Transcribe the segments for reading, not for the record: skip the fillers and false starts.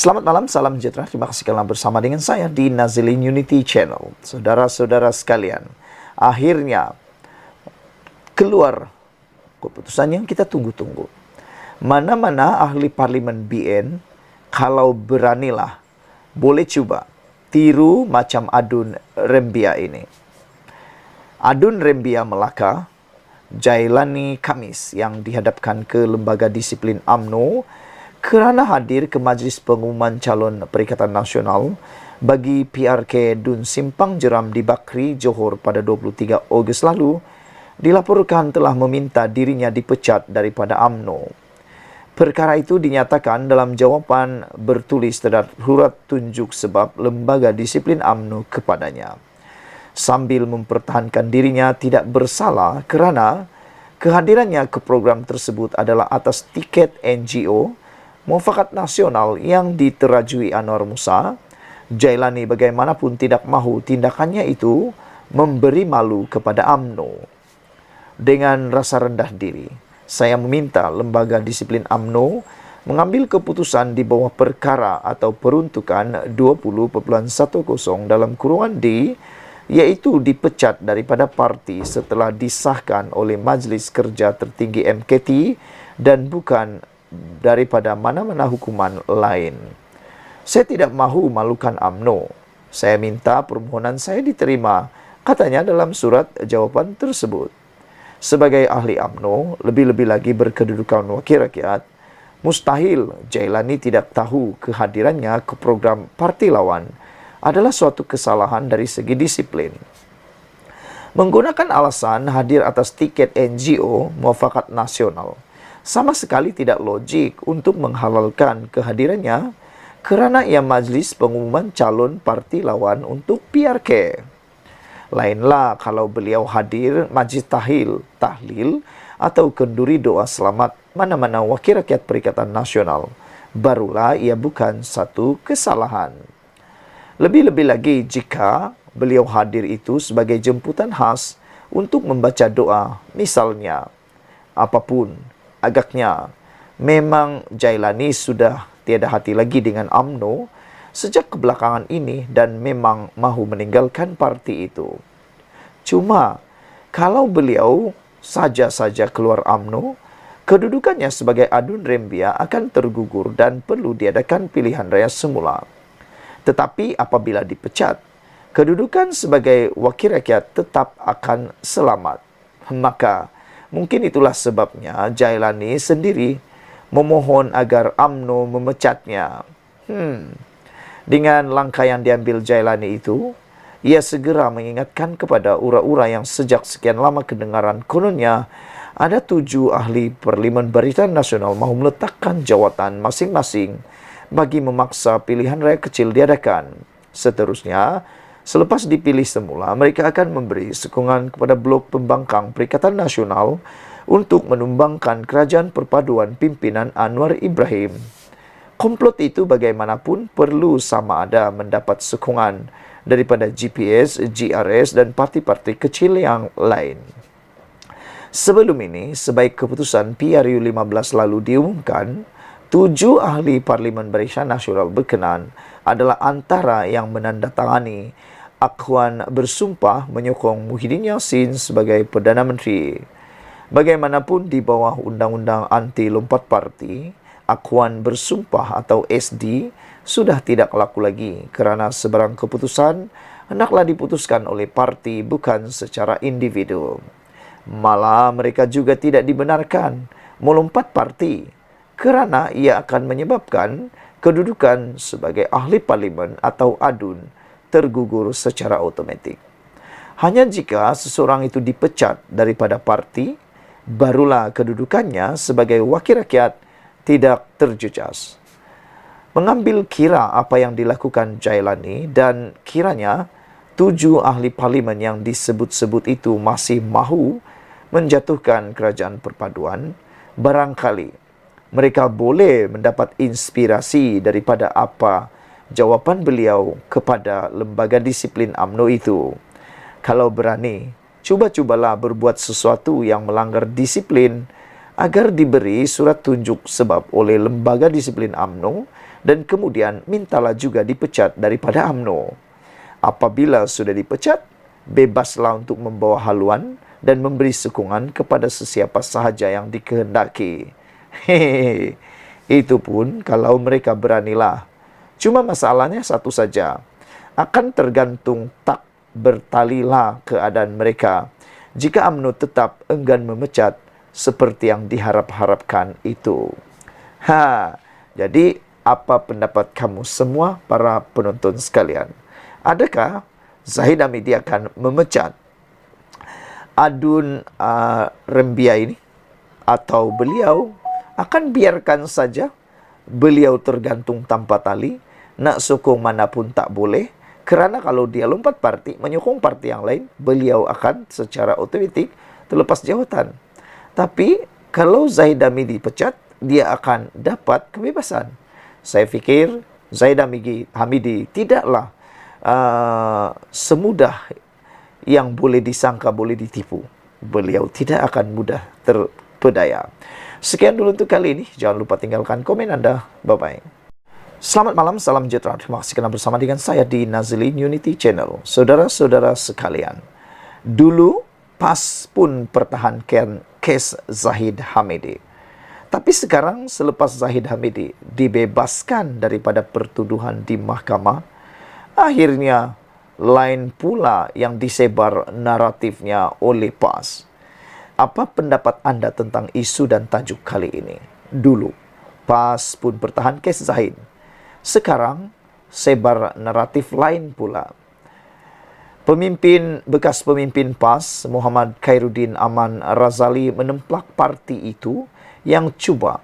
Selamat malam, salam sejahtera. Terima kasih kerana bersama dengan saya di Nazilin Unity Channel. Saudara-saudara sekalian, akhirnya keluar keputusan yang kita tunggu-tunggu. Mana-mana ahli parlimen BN, kalau beranilah, boleh cuba tiru macam Adun Rembia ini. Adun Rembia Melaka, Jailani Khamis yang dihadapkan ke Lembaga Disiplin UMNO kerana hadir ke Majlis Pengumuman Calon Perikatan Nasional bagi PRK Dun Simpang Jeram di Bakri, Johor pada 23 Ogos lalu, dilaporkan telah meminta dirinya dipecat daripada UMNO. Perkara itu dinyatakan dalam jawapan bertulis terhadap surat tunjuk sebab Lembaga Disiplin UMNO kepadanya, sambil mempertahankan dirinya tidak bersalah kerana kehadirannya ke program tersebut adalah atas tiket NGO Muafakat Nasional yang diterajui Anwar Musa. Jailani bagaimanapun tidak mahu tindakannya itu memberi malu kepada UMNO. Dengan rasa rendah diri, saya meminta Lembaga Disiplin UMNO mengambil keputusan di bawah perkara atau peruntukan 20.10 dalam kurungan D, iaitu dipecat daripada parti setelah disahkan oleh Majlis Kerja Tertinggi MKT dan bukan daripada mana-mana hukuman lain. Saya tidak mahu malukan UMNO. Saya minta permohonan saya diterima, katanya dalam surat jawapan tersebut. Sebagai ahli UMNO, lebih-lebih lagi berkedudukan wakil rakyat, mustahil Jailani tidak tahu kehadirannya ke program parti lawan adalah suatu kesalahan dari segi disiplin. Menggunakan alasan hadir atas tiket NGO Muafakat Nasional sama sekali tidak logik untuk menghalalkan kehadirannya kerana ia Majlis Pengumuman Calon Parti Lawan untuk PRK. Lainlah kalau beliau hadir majlis tahlil atau kenduri doa selamat mana-mana wakil rakyat Perikatan Nasional, barulah ia bukan satu kesalahan. Lebih-lebih lagi jika beliau hadir itu sebagai jemputan khas untuk membaca doa, misalnya, apapun, agaknya memang Jailani sudah tiada hati lagi dengan UMNO sejak kebelakangan ini dan memang mahu meninggalkan parti itu. Cuma, kalau beliau saja-saja keluar UMNO, kedudukannya sebagai Adun Rembia akan tergugur dan perlu diadakan pilihan raya semula. Tetapi apabila dipecat, kedudukan sebagai wakil rakyat tetap akan selamat. Maka, mungkin itulah sebabnya Jailani sendiri memohon agar UMNO memecatnya. Dengan langkah yang diambil Jailani itu, ia segera mengingatkan kepada ura-ura yang sejak sekian lama kedengaran kononnya ada 7 ahli Parlimen Barisan Nasional mahu meletakkan jawatan masing-masing bagi memaksa pilihan raya kecil diadakan. Seterusnya, selepas dipilih semula, mereka akan memberi sokongan kepada blok pembangkang Perikatan Nasional untuk menumbangkan kerajaan perpaduan pimpinan Anwar Ibrahim. Komplot itu bagaimanapun perlu sama ada mendapat sokongan daripada GPS, GRS dan parti-parti kecil yang lain. Sebelum ini, sebaik keputusan PRU 15 lalu diumumkan, 7 ahli Parlimen Barisan Nasional berkenan adalah antara yang menandatangani akhwan bersumpah menyokong Muhyiddin Yassin sebagai Perdana Menteri. Bagaimanapun di bawah Undang-Undang Anti Lompat Parti, akhwan bersumpah atau SD sudah tidak laku lagi kerana sebarang keputusan hendaklah diputuskan oleh parti bukan secara individu. Malah mereka juga tidak dibenarkan melompat parti kerana ia akan menyebabkan kedudukan sebagai ahli parlimen atau adun tergugur secara automatik. Hanya jika seseorang itu dipecat daripada parti, barulah kedudukannya sebagai wakil rakyat tidak terjejas. Mengambil kira apa yang dilakukan Jailani dan kiranya 7 ahli parlimen yang disebut-sebut itu masih mahu menjatuhkan kerajaan perpaduan, barangkali mereka boleh mendapat inspirasi daripada apa jawapan beliau kepada Lembaga Disiplin UMNO itu. Kalau berani, cuba-cubalah berbuat sesuatu yang melanggar disiplin agar diberi surat tunjuk sebab oleh Lembaga Disiplin UMNO Dan kemudian mintalah juga dipecat daripada UMNO. Apabila sudah dipecat, bebaslah untuk membawa haluan dan memberi sokongan kepada sesiapa sahaja yang dikehendaki. Hehehe. Itu pun kalau mereka beranilah. Cuma masalahnya satu saja. Akan tergantung tak bertalilah keadaan mereka. Jika UMNO tetap enggan memecat seperti yang diharap-harapkan itu. Jadi apa pendapat kamu semua para penonton sekalian? Adakah Zahid Hamidi akan memecat Adun Rembia ini? Atau beliau akan biarkan saja beliau tergantung tanpa tali, nak sokong manapun tak boleh, kerana kalau dia lompat parti, menyokong parti yang lain, beliau akan secara otomatik terlepas jawatan. Tapi kalau Zahid Hamidi dipecat, dia akan dapat kebebasan. Saya fikir Zahid Hamidi tidaklah semudah yang boleh disangka, boleh ditipu. Beliau tidak akan mudah terpedaya. Sekian dulu untuk kali ini. Jangan lupa tinggalkan komen Anda. Bye-bye. Selamat malam, salam sejahtera. Terima kasih kerana bersama dengan saya di Nazilin Unity Channel. Saudara-saudara sekalian, dulu PAS pun pertahankan kes Zahid Hamidi. Tapi sekarang selepas Zahid Hamidi dibebaskan daripada pertuduhan di mahkamah, akhirnya lain pula yang disebar naratifnya oleh PAS. Apa pendapat anda tentang isu dan tajuk kali ini? Dulu, PAS pun bertahan kes Zahid. Sekarang, sebar naratif lain pula. Bekas pemimpin PAS, Muhammad Khairuddin Aman Razali menemplak parti itu yang cuba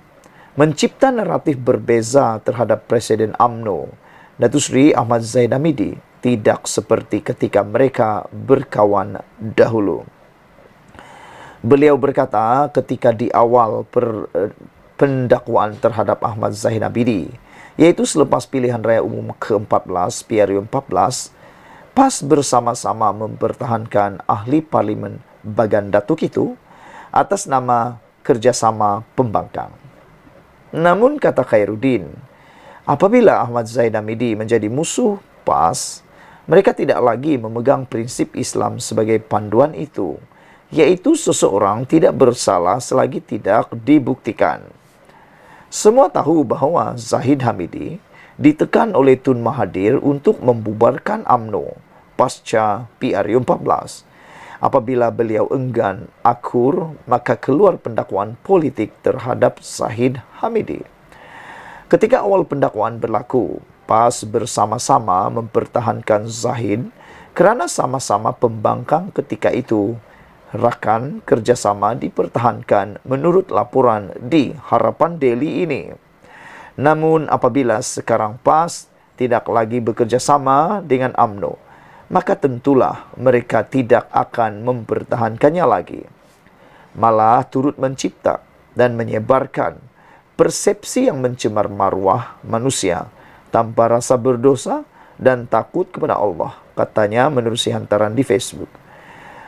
mencipta naratif berbeza terhadap Presiden UMNO, Datuk Seri Ahmad Zahid Hamidi, tidak seperti ketika mereka berkawan dahulu. Beliau berkata ketika di awal pendakwaan terhadap Ahmad Zahid Hamidi, yaitu selepas pilihan raya umum ke-14, PRU 14, PAS bersama-sama mempertahankan ahli parlimen Bagan Datuk itu atas nama kerjasama pembangkang. Namun, kata Khairuddin, apabila Ahmad Zahid Hamidi menjadi musuh PAS, mereka tidak lagi memegang prinsip Islam sebagai panduan itu, yaitu seseorang tidak bersalah selagi tidak dibuktikan. Semua tahu bahawa Zahid Hamidi ditekan oleh Tun Mahathir untuk membubarkan UMNO pasca PRU 14. Apabila beliau enggan akur, maka keluar pendakwaan politik terhadap Zahid Hamidi. Ketika awal pendakwaan berlaku, PAS bersama-sama mempertahankan Zahid kerana sama-sama pembangkang ketika itu. Rakan kerjasama dipertahankan menurut laporan di Harapan Daily ini. Namun apabila sekarang PAS tidak lagi bekerjasama dengan UMNO, maka tentulah mereka tidak akan mempertahankannya lagi. Malah turut mencipta dan menyebarkan persepsi yang mencemar maruah manusia tanpa rasa berdosa dan takut kepada Allah, katanya menerusi hantaran di Facebook.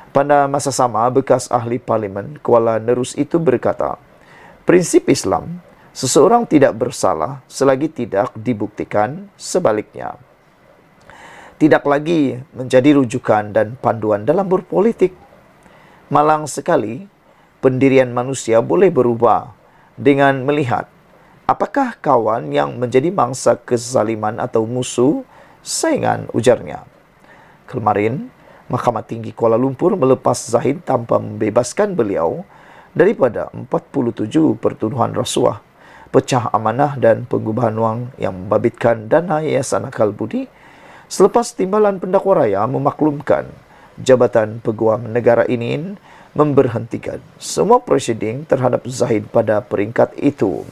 Pada masa sama, bekas ahli parlimen Kuala Nerus itu berkata, prinsip Islam, seseorang tidak bersalah selagi tidak dibuktikan sebaliknya. Tidak lagi menjadi rujukan dan panduan dalam berpolitik. Malang sekali, pendirian manusia boleh berubah dengan melihat apakah kawan yang menjadi mangsa kezaliman atau musuh saingan, ujarnya. Kemarin, Mahkamah Tinggi Kuala Lumpur melepas Zahid tanpa membebaskan beliau daripada 47 pertuduhan rasuah, pecah amanah dan pengubahan wang yang membabitkan dana Yayasan Akal Budi selepas Timbalan Pendakwa Raya memaklumkan Jabatan Peguam Negara ini memberhentikan semua prosiding terhadap Zahid pada peringkat itu.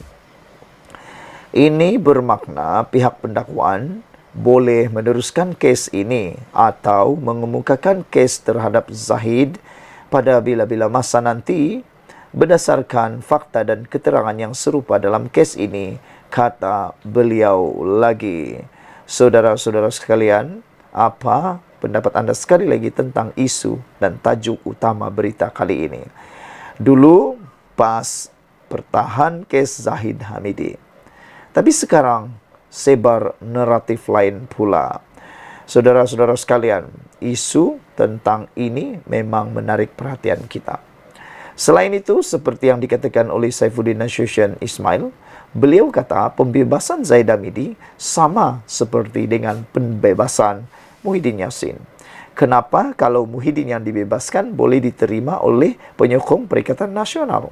Ini bermakna pihak pendakwaan boleh meneruskan kes ini atau mengemukakan kes terhadap Zahid pada bila-bila masa nanti berdasarkan fakta dan keterangan yang serupa dalam kes ini, kata beliau lagi. Saudara-saudara sekalian, apa pendapat anda sekali lagi tentang isu dan tajuk utama berita kali ini? Dulu PAS pertahan kes Zahid Hamidi, tapi sekarang sebar naratif lain pula. Saudara-saudara sekalian, isu tentang ini memang menarik perhatian kita. Selain itu, seperti yang dikatakan oleh Saifuddin Nasution Ismail, beliau kata pembebasan Zaid Hamidi sama seperti dengan pembebasan Muhyiddin Yassin. Kenapa kalau Muhyiddin yang dibebaskan boleh diterima oleh penyokong Perikatan Nasional?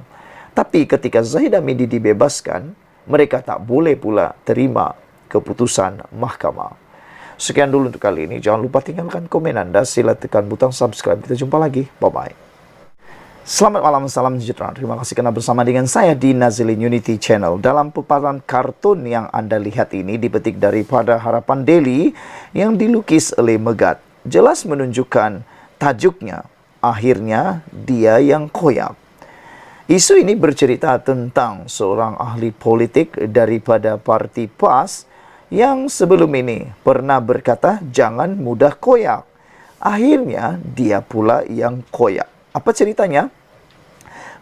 Tapi ketika Zaid Hamidi dibebaskan, mereka tak boleh pula terima keputusan mahkamah. Sekian dulu untuk kali ini. Jangan lupa tinggalkan komen Anda. Sila tekan butang subscribe. Kita jumpa lagi. Bye-bye. Selamat malam, salam sejahtera. Terima kasih karena bersama dengan saya di Nazilin Unity Channel. Dalam paparan kartun yang Anda lihat ini dipetik daripada Harapan Daily yang dilukis oleh Megat. Jelas menunjukkan tajuknya, akhirnya dia yang koyak. Isu ini bercerita tentang seorang ahli politik daripada parti PAS yang sebelum ini pernah berkata jangan mudah koyak. Akhirnya dia pula yang koyak. Apa ceritanya?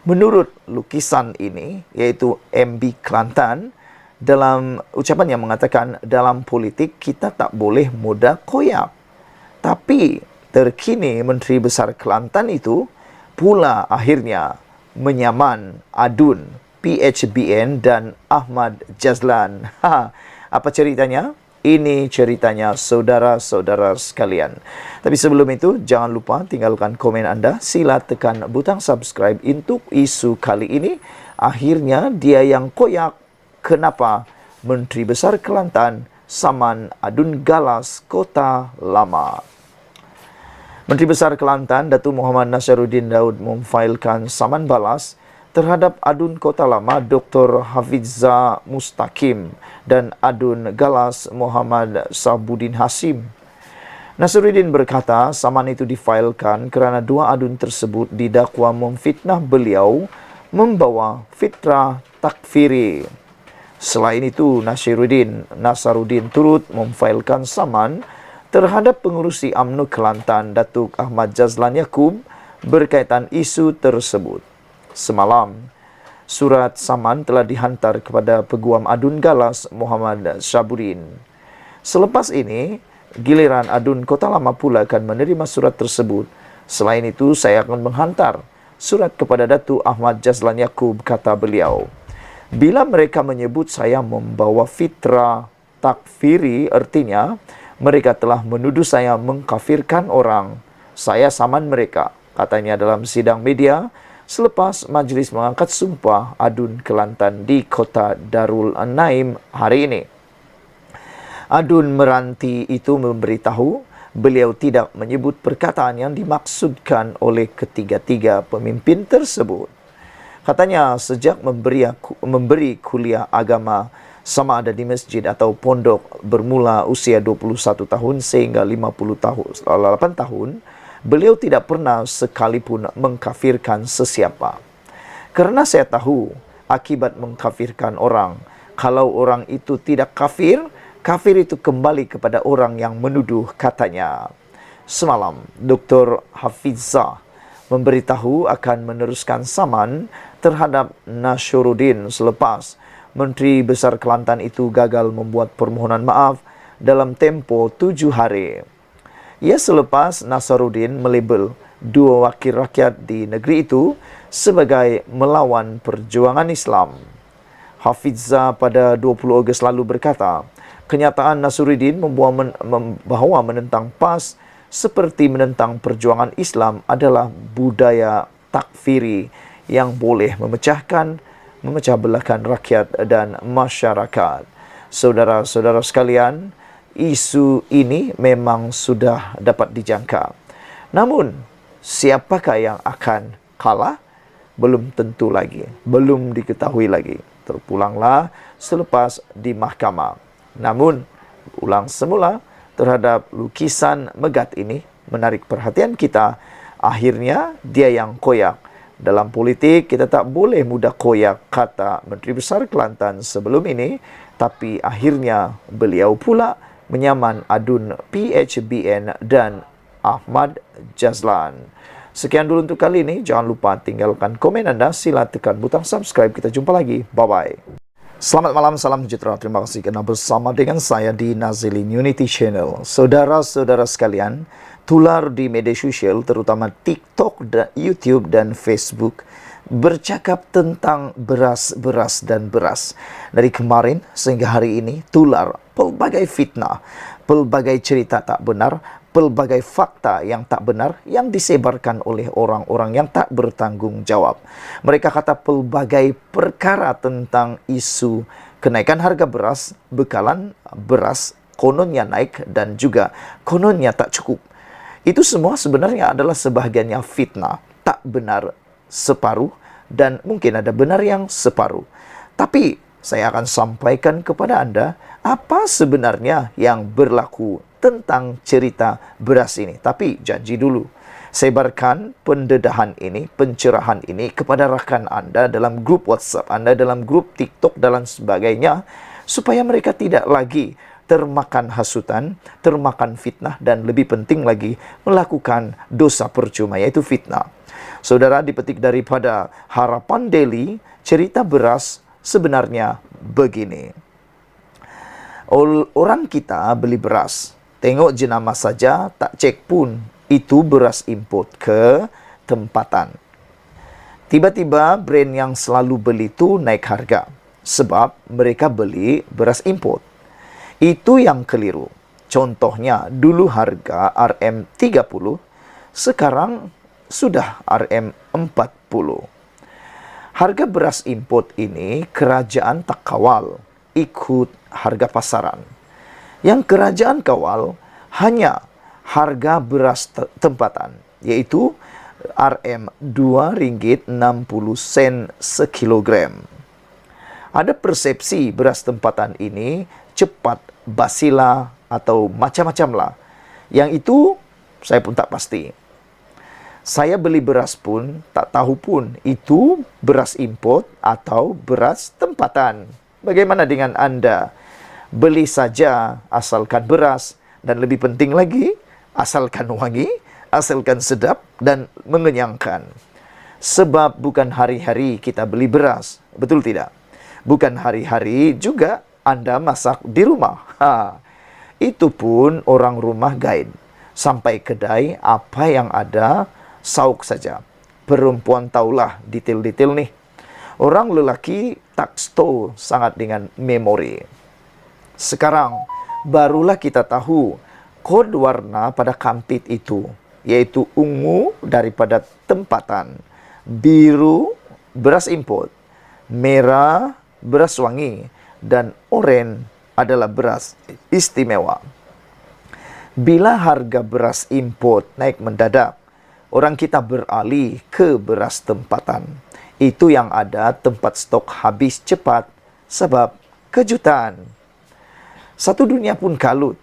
Menurut lukisan ini, yaitu MB Kelantan, dalam ucapan yang mengatakan dalam politik kita tak boleh mudah koyak. Tapi terkini Menteri Besar Kelantan itu pula akhirnya menyaman adun PHBN dan Ahmad Jazlan. Apa ceritanya? Ini ceritanya saudara-saudara sekalian. Tapi sebelum itu, jangan lupa tinggalkan komen Anda. Sila tekan butang subscribe untuk isu kali ini. Akhirnya dia yang koyak. Kenapa? Menteri Besar Kelantan saman adun galas Kota Lama. Menteri Besar Kelantan, Datuk Muhammad Nasruddin Daud memfailkan saman balas terhadap adun Kota Lama Dr. Hafizah Mustaqim dan adun galas Muhammad Sabuddin Hasim. Nasruddin berkata saman itu difailkan kerana dua adun tersebut didakwa memfitnah beliau membawa fitrah takfiri. Selain itu, Nasaruddin turut memfailkan saman terhadap pengurusi UMNO Kelantan Datuk Ahmad Jazlan Yaakob berkaitan isu tersebut. Semalam, surat saman telah dihantar kepada Peguam Adun Galas Muhammad Sabuddin. Selepas ini, giliran Adun Kota Lama pula akan menerima surat tersebut. Selain itu, saya akan menghantar surat kepada Datuk Ahmad Jazlan Yaakob, kata beliau. Bila mereka menyebut saya membawa fitrah takfiri, artinya mereka telah menuduh saya mengkafirkan orang. Saya saman mereka, katanya dalam sidang media selepas majlis mengangkat sumpah Adun Kelantan di Kota Darul Naim hari ini. Adun Meranti itu memberitahu beliau tidak menyebut perkataan yang dimaksudkan oleh ketiga-tiga pemimpin tersebut. Katanya sejak memberi kuliah agama sama ada di masjid atau pondok bermula usia 21 tahun sehingga 8 tahun, beliau tidak pernah sekalipun mengkafirkan sesiapa. Kerana saya tahu akibat mengkafirkan orang, kalau orang itu tidak kafir, kafir itu kembali kepada orang yang menuduh, katanya. Semalam, Dr. Hafizah memberitahu akan meneruskan saman terhadap Nasruddin selepas Menteri Besar Kelantan itu gagal membuat permohonan maaf dalam tempoh 7 hari. Ia selepas Nasruddin melabel dua wakil rakyat di negeri itu sebagai melawan perjuangan Islam. Hafizah pada 20 Ogos lalu berkata, kenyataan Nasruddin bahawa menentang PAS seperti menentang perjuangan Islam adalah budaya takfiri yang boleh memecah belahkan rakyat dan masyarakat. Saudara-saudara sekalian, isu ini memang sudah dapat dijangka. Namun, siapakah yang akan kalah? Belum tentu lagi. Belum diketahui lagi. Terpulanglah selepas di mahkamah. Namun, ulang semula terhadap lukisan Megat ini menarik perhatian kita. Akhirnya, dia yang koyak. Dalam politik, kita tak boleh mudah koyak, kata Menteri Besar Kelantan sebelum ini. Tapi akhirnya, beliau pula menyaman adun PHBN dan Ahmad Jazlan. Sekian dulu untuk kali ini. Jangan lupa tinggalkan komen Anda. Sila tekan butang subscribe. Kita jumpa lagi. Bye-bye. Selamat malam, salam sejahtera. Terima kasih karena bersama dengan saya di Nazilin Unity Channel. Saudara-saudara sekalian, tular di media sosial terutama TikTok, YouTube, dan Facebook bercakap tentang beras dan beras. Dari kemarin sehingga hari ini tular pelbagai fitnah, pelbagai cerita tak benar, pelbagai fakta yang tak benar yang disebarkan oleh orang-orang yang tak bertanggung jawab. Mereka kata pelbagai perkara tentang isu kenaikan harga beras, bekalan beras kononnya naik dan juga kononnya tak cukup. Itu semua sebenarnya adalah sebahagiannya fitnah, tak benar separuh dan mungkin ada benar yang separuh. Tapi saya akan sampaikan kepada Anda apa sebenarnya yang berlaku tentang cerita beras ini. Tapi janji dulu, sebarkan pendedahan ini, pencerahan ini kepada rakan Anda dalam grup WhatsApp Anda, dalam grup TikTok dan sebagainya, supaya mereka tidak lagi termakan hasutan, termakan fitnah, dan lebih penting lagi melakukan dosa percuma, yaitu fitnah. Saudara, dipetik daripada Harapan Daily, cerita beras sebenarnya begini. Orang kita beli beras, tengok jenama saja, tak cek pun itu beras import ke tempatan. Tiba-tiba brand yang selalu beli itu naik harga sebab mereka beli beras import. Itu yang keliru. Contohnya, dulu harga RM30, sekarang sudah RM40. Harga beras import ini kerajaan tak kawal, ikut harga pasaran. Yang kerajaan kawal hanya harga beras tempatan, yaitu RM2.60 sekilogram. Ada persepsi beras tempatan ini cepat basilah atau macam-macam lah. Yang itu saya pun tak pasti. Saya beli beras pun tak tahu pun itu beras import atau beras tempatan. Bagaimana dengan Anda? Beli saja asalkan beras, dan lebih penting lagi asalkan wangi, asalkan sedap dan mengenyangkan. Sebab bukan hari-hari kita beli beras, betul tidak? Bukan hari-hari juga Anda masak di rumah. Itu pun orang rumah guide. Sampai kedai apa yang ada, sauk saja. Perempuan tahulah detail-detail nih. Orang lelaki tak store sangat dengan memori. Sekarang barulah kita tahu kod warna pada kampit itu, yaitu ungu daripada tempatan, biru beras import, merah beras wangi, dan oranye adalah beras istimewa. Bila harga beras import naik mendadak, orang kita beralih ke beras tempatan. Itu yang ada tempat stok habis cepat sebab kejutan. Satu dunia pun kalut.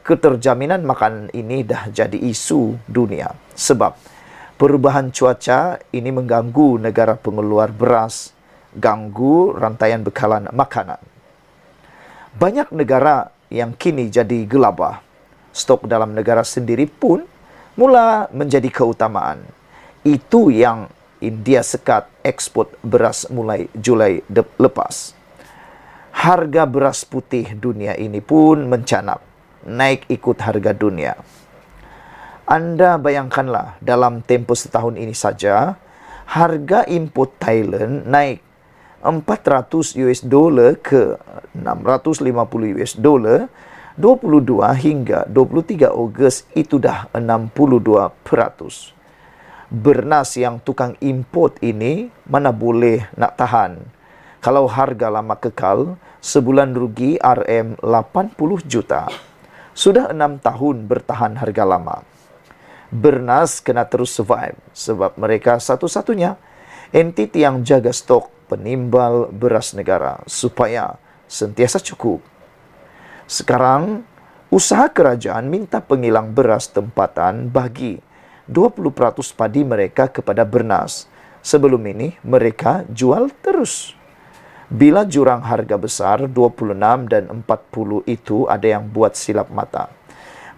Keterjaminan makanan ini dah jadi isu dunia. Sebab perubahan cuaca ini mengganggu negara pengeluar beras, ganggu rantaian bekalan makanan. Banyak negara yang kini jadi gelabah. Stok dalam negara sendiri pun mula menjadi keutamaan. Itu yang India sekat ekspor beras mulai Julai lepas. Harga beras putih dunia ini pun mencanap, naik ikut harga dunia. Anda bayangkanlah dalam tempoh setahun ini saja, harga import Thailand naik 400 US dollar ke 650 US dollar, 22 hingga 23 Ogos itu dah 62%. Bernas yang tukang import ini mana boleh nak tahan. Kalau harga lama kekal, sebulan rugi RM80 juta. Sudah 6 tahun bertahan harga lama. Bernas kena terus survive sebab mereka satu-satunya entiti yang jaga stok penimbal beras negara supaya sentiasa cukup. Sekarang, usaha kerajaan minta pengilang beras tempatan bagi 20% padi mereka kepada Bernas. Sebelum ini, mereka jual terus. Bila jurang harga besar 26 dan 40 itu ada yang buat silap mata.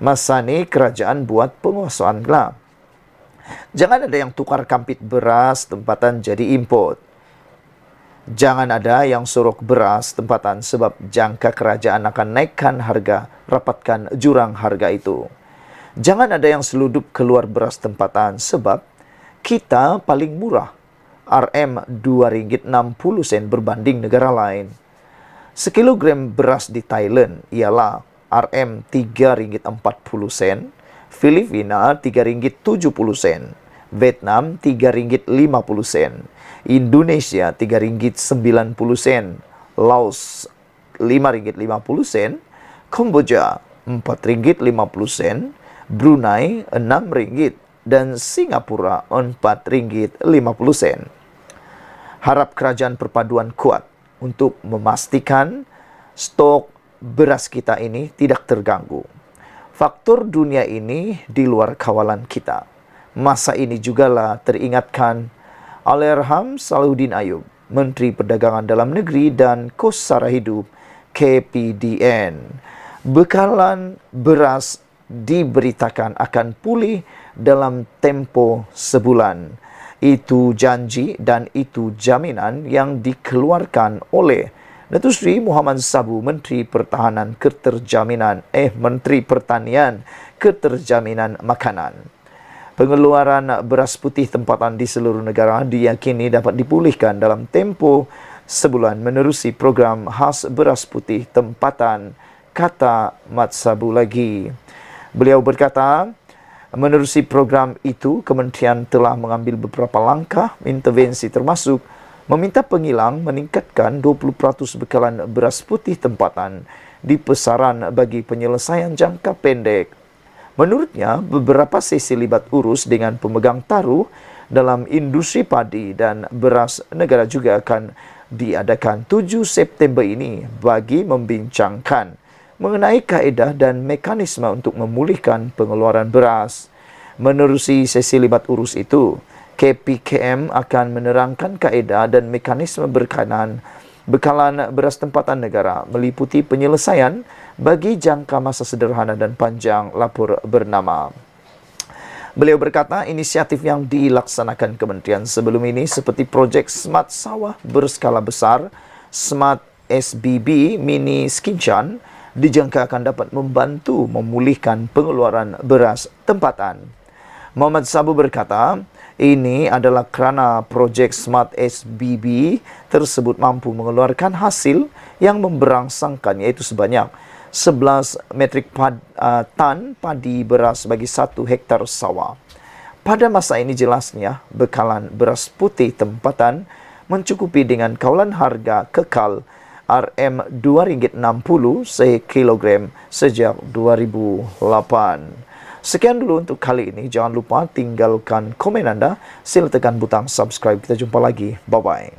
Masa ni kerajaan buat penguasaan gelap. Jangan ada yang tukar kampit beras tempatan jadi import. Jangan ada yang sorok beras tempatan sebab jangka kerajaan akan naikkan harga, rapatkan jurang harga itu. Jangan ada yang seludup keluar beras tempatan sebab kita paling murah, RM Rp2.60 berbanding negara lain. Sekilogram beras di Thailand ialah RM Rp3.40, Filipina Rp3.70, Vietnam Rp3.50, Indonesia Rp3.90, Laos Rp5.50, Kamboja Rp4.50, Brunei Rp6 dan Singapura Rp4.50. Harap kerajaan perpaduan kuat untuk memastikan stok beras kita ini tidak terganggu. Faktor dunia ini di luar kawalan kita. Masa ini jugalah teringatkan Allahyarham Salahuddin Ayub, Menteri Perdagangan Dalam Negeri dan Kos Sara Hidup KPDN. Bekalan beras diberitakan akan pulih dalam tempo sebulan. Itu janji dan itu jaminan yang dikeluarkan oleh Datuk Seri Muhammad Sabu, Menteri Pertanian Keterjaminan Makanan. Pengeluaran beras putih tempatan di seluruh negara diyakini dapat dipulihkan dalam tempo sebulan menerusi program khas beras putih tempatan, kata Mat Sabu lagi. Beliau berkata, menerusi program itu, kementerian telah mengambil beberapa langkah intervensi termasuk meminta pengilang meningkatkan 20% bekalan beras putih tempatan di pasaran bagi penyelesaian jangka pendek. Menurutnya, beberapa sesi libat urus dengan pemegang taruh dalam industri padi dan beras negara juga akan diadakan 7 September ini bagi membincangkan mengenai kaedah dan mekanisme untuk memulihkan pengeluaran beras. Menerusi sesi libat urus itu, KPKM akan menerangkan kaedah dan mekanisme berkaitan bekalan beras tempatan negara meliputi penyelesaian bagi jangka masa sederhana dan panjang, lapor bernama. Beliau berkata, inisiatif yang dilaksanakan kementerian sebelum ini seperti projek Smart Sawah berskala besar, Smart SBB Mini Skinchan, dijangka akan dapat membantu memulihkan pengeluaran beras tempatan. Muhammad Sabu berkata, ini adalah kerana projek Smart SBB tersebut mampu mengeluarkan hasil yang memberangsangkan, iaitu sebanyak 11 metrik tan padi beras bagi 1 hektar sawah. Pada masa ini jelasnya, bekalan beras putih tempatan mencukupi dengan kawalan harga kekal RM Rp2.60 sekilogram sejak 2008. Sekian dulu untuk kali ini. Jangan lupa tinggalkan komen Anda. Sila tekan butang subscribe. Kita jumpa lagi. Bye-bye.